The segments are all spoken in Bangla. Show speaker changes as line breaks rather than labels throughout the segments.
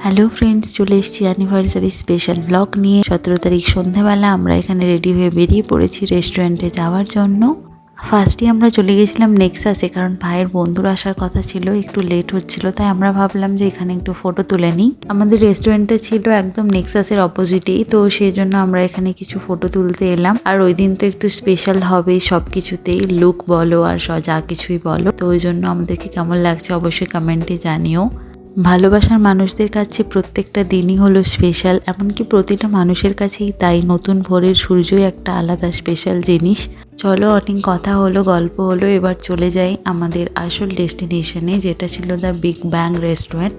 হ্যালো ফ্রেন্ডস, চলে এসেছি অ্যানিভার্সারি স্পেশাল ব্লগ নিয়ে। 17 তারিখ সন্ধ্যাবেলা আমরা এখানে রেডি হয়ে বেরিয়ে পড়েছি রেস্টুরেন্টে যাওয়ার জন্য। ফার্স্টে আমরা চলে গেছিলাম নেক্সাসে, কারণ ভাইয়ের বন্ধুরা আসার কথা ছিল, একটু লেট হচ্ছিল, তাই আমরা ভাবলাম যে এখানে একটু ফটো তুলে নিই। আমাদের রেস্টুরেন্টটা ছিল একদম নেক্সাসের অপোজিটেই, তো সেই জন্য আমরা এখানে কিছু ফটো তুলতে এলাম। আর ওই দিন তো একটু স্পেশাল হবে সব কিছুতেই, লুক বলো আর যা কিছুই বলো। তো ওই জন্য আমাদেরকে কেমন লাগছে অবশ্যই কমেন্টে জানিও। ভালোবাসার মানুষদের কাছে প্রত্যেকটা দিনই হলো স্পেশাল, এমনকি প্রতিটা মানুষের কাছেই তাই। নতুন ভোরের সূর্যই একটা আলাদা স্পেশাল জিনিস। চলো, অনেক কথা হলো, গল্প হলো, এবার চলে যাই আমাদের আসল ডেস্টিনেশনে, যেটা ছিল দ্য বিগ ব্যাং রেস্টুরেন্ট,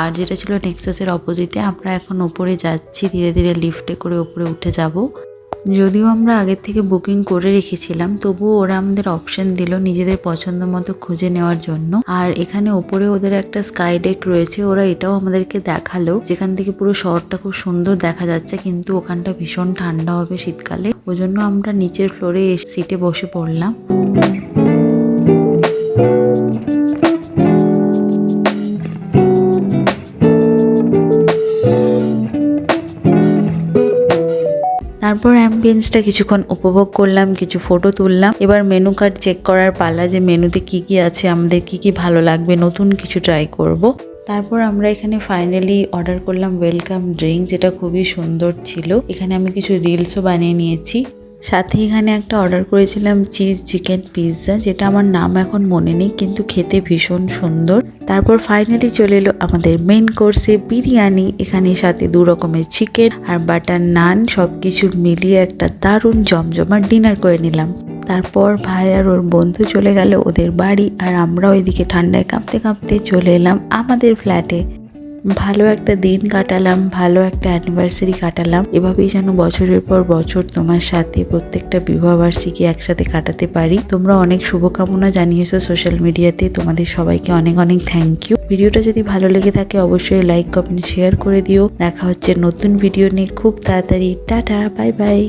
আর যেটা ছিল নেক্সাসের অপোজিটে। আমরা এখন ওপরে যাচ্ছি, ধীরে ধীরে লিফটে করে ওপরে উঠে যাব। যদিও আমরা আগের থেকে বুকিং করে রেখেছিলাম, তবুও ওরা আমাদের অপশন দিল নিজেদের পছন্দ মতো খুঁজে নেওয়ার জন্য। আর এখানে ওপরে ওদের একটা স্কাই ডেক রয়েছে, ওরা এটাও আমাদেরকে দেখালো, যেখান থেকে পুরো শহরটা খুব সুন্দর দেখা যাচ্ছে, কিন্তু ওখানটা ভীষণ ঠান্ডা হবে শীতকালে। ওই জন্য আমরা নিচের ফ্লোরে সিটে বসে পড়লাম। তারপর অ্যাম্বিয়েন্সটা কিছুক্ষণ উপভোগ করলাম, কিছু ফটো তুললাম। এবার মেনু কার্ড চেক করার পালা, যে মেনুতে কি কি আছে, আমাদের কি কি ভালো লাগবে, নতুন কিছু ট্রাই করব। তারপর আমরা এখানে ফাইনালি অর্ডার করলাম ওয়েলকাম ড্রিঙ্ক, যেটা খুবই সুন্দর ছিল। এখানে আমি কিছু রিলসও বানিয়ে নিয়েছি। সাথে এখানে একটা অর্ডার করেছিলাম চিজ চিকেন পিৎজা, যেটা আমার নাম এখন মনে নেই, কিন্তু খেতে ভীষণ সুন্দর। তারপর ফাইনালি চলে এলো আমাদের মেন কোর্সে বিরিয়ানি। এখানে সাথে 2 রকমের চিকেন আর বাটার নান, সবকিছু মিলিয়ে একটা দারুণ জমজমাট ডিনার করে নিলাম। তারপর ভাই আর ওর বন্ধু চলে গেল ওদের বাড়ি, আর আমরা ওইদিকে ঠান্ডায় কাঁপতে কাঁপতে চলে এলাম আমাদের ফ্ল্যাটে। ভালো একটা দিন কাটালাম, ভালো একটা অ্যানিভার্সারি কাটালাম। এভাবেই যেন বছরের পর বছর তোমার সাথে প্রত্যেকটা বিবাহবার্ষিকী একসাথে কাটাতে পারি। তোমরা অনেক শুভকামনা জানিয়েছো সোশ্যাল মিডিয়াতে, তোমাদের সবাইকে অনেক অনেক থ্যাংক ইউ। ভিডিওটা যদি ভালো লেগে থাকে অবশ্যই লাইক কমেন্ট শেয়ার করে দিও। দেখা হচ্ছে নতুন ভিডিও নিয়ে খুব তাড়াতাড়ি। Tata, bye bye.